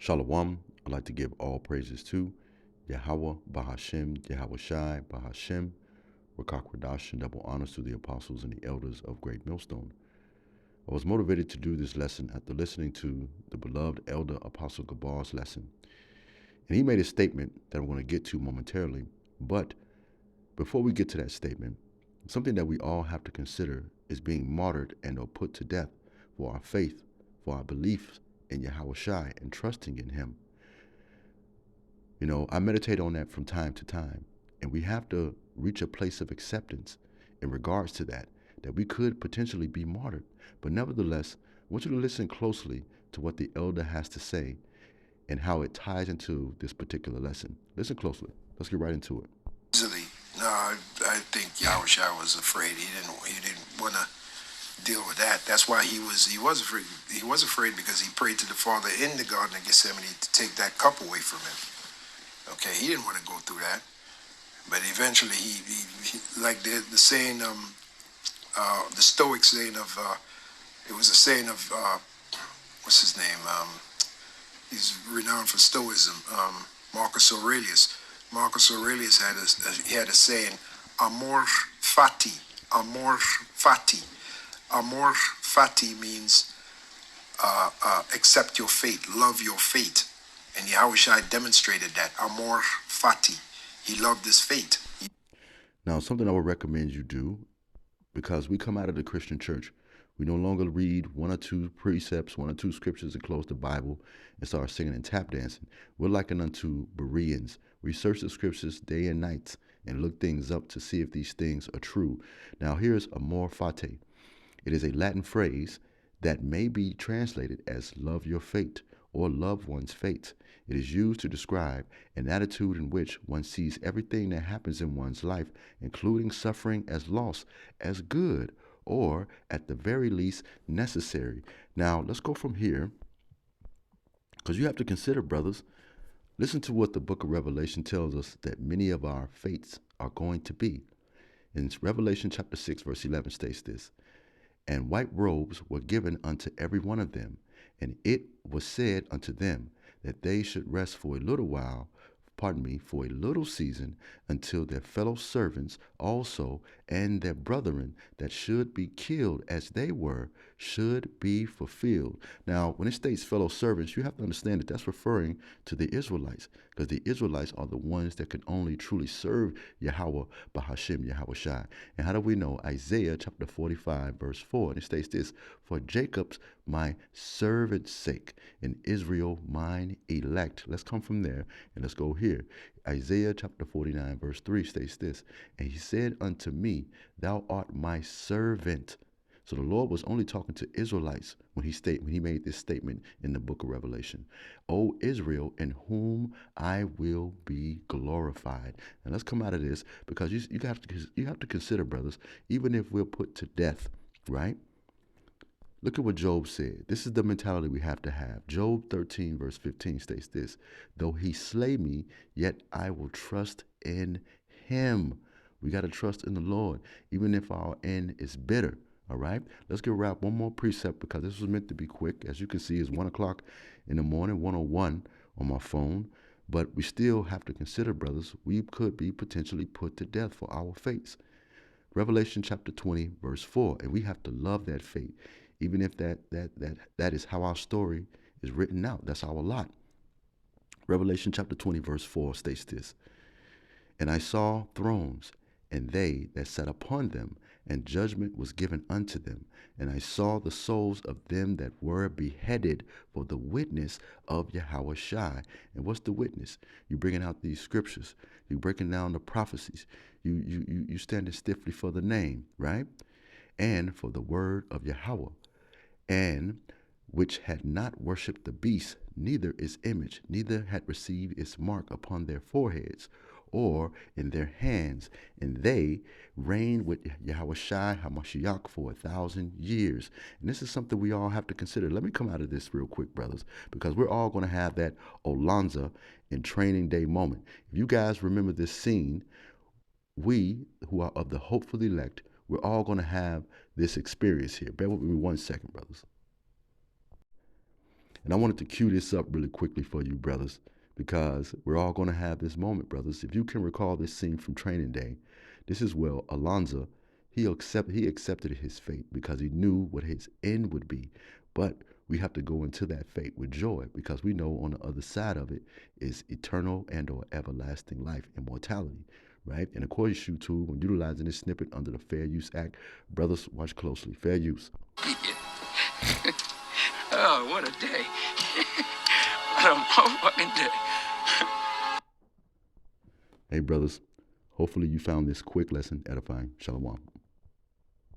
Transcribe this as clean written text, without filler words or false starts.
Shalom. I'd like to give all praises to Yahweh, Bahashem, Yahweh Shai, Bahashem, Rakakwadash, and double honors to the apostles and the elders of Great Millstone. I was motivated to do this lesson after listening to the beloved elder Apostle Gabar's lesson. And he made a statement that I'm going to get to momentarily. But before we get to that statement, something that we all have to consider is being martyred and or put to death for our faith, for our beliefs in Yahweh Shai and trusting in him. You know, I meditate on that from time to time, and we have to reach a place of acceptance in regards to that we could potentially be martyred. But nevertheless, I want you to listen closely to what the elder has to say and how it ties into this particular lesson. Listen closely. Let's get right into it. Easily. No, I think Yahushua was afraid. He didn't want to deal with that. That's why he was afraid. He was afraid because he prayed to the Father in the Garden of Gethsemane to take that cup away from him. Okay, he didn't want to go through that. But eventually, he like the saying, the Stoic saying of, it was a saying of, what's his name? He's renowned for Stoicism. Marcus Aurelius. Marcus Aurelius had a saying, amor fati, amor fati. Amor fati means accept your fate, love your fate. And Yahushua demonstrated that, amor fati. He loved his fate. Now, something I would recommend you do, because we come out of the Christian church, we no longer read one or two precepts, one or two scriptures and close the Bible and start singing and tap dancing. We're likened unto Bereans. We search the scriptures day and night and look things up to see if these things are true. Now, here's amor fati. It is a Latin phrase that may be translated as love your fate or love one's fate. It is used to describe an attitude in which one sees everything that happens in one's life, including suffering, as loss, as good, or at the very least necessary. Now, let's go from here, because you have to consider, brothers, listen to what the book of Revelation tells us that many of our fates are going to be. In Revelation chapter 6, verse 11 states this, and white robes were given unto every one of them, and it was said unto them that they should rest for a little while, for a little season, until their fellow servants also and their brethren that should be killed as they were should be fulfilled. Now, when it states fellow servants, you have to understand that that's referring to the Israelites, because the Israelites are the ones that can only truly serve Yahweh, Bahashem, Yahweh Shai. And how do we know? Isaiah chapter 45, verse 4, and it states this, for Jacob's my servant's sake, and Israel mine elect. Let's come from there and let's go here. Isaiah chapter 49, verse 3 states this, and he said unto me, thou art my servant. So the Lord was only talking to Israelites when he made this statement in the book of Revelation. O Israel, in whom I will be glorified. And let's come out of this, because you have to consider, brothers, even if we're put to death, right? Look at what Job said. This is the mentality we have to have. Job 13, verse 15 states this, though he slay me, yet I will trust in him. We got to trust in the Lord, even if our end is bitter. All right, let's get wrapped one more precept, because this was meant to be quick. As you can see, it's 1 o'clock in the morning, 1:01 on my phone. But we still have to consider, brothers, we could be potentially put to death for our fates. Revelation chapter 20, verse 4, and we have to love that fate, even if that is how our story is written out. That's our lot. Revelation chapter 20, verse 4 states this, and I saw thrones, and they that sat upon them, and judgment was given unto them. And I saw the souls of them that were beheaded for the witness of Yahweh Shai. And what's the witness? You're bringing out these scriptures. You're breaking down the prophecies. You standing stiffly for the name, right? And for the word of Yahweh. And which had not worshipped the beast, neither its image, neither had received its mark upon their foreheads or in their hands, and they reigned with Yahweh Shai HaMashiach for 1,000 years. And this is something we all have to consider. Let me come out of this real quick, brothers, because we're all going to have that Olanza in training day moment. If you guys remember this scene, we who are of the hopeful elect, we're all going to have this experience here. Bear with me 1 second, brothers. And I wanted to cue this up really quickly for you, brothers, because we're all going to have this moment, brothers. If you can recall this scene from Training Day, this is where Alonzo, he accepted his fate because he knew what his end would be. But we have to go into that fate with joy because we know on the other side of it is eternal and or everlasting life, immortality, right? And according to YouTube, when utilizing this snippet under the Fair Use Act, brothers, watch closely. Fair use. Oh, what a day. What a motherfucking day. Hey, brothers, hopefully you found this quick lesson edifying. Shalom.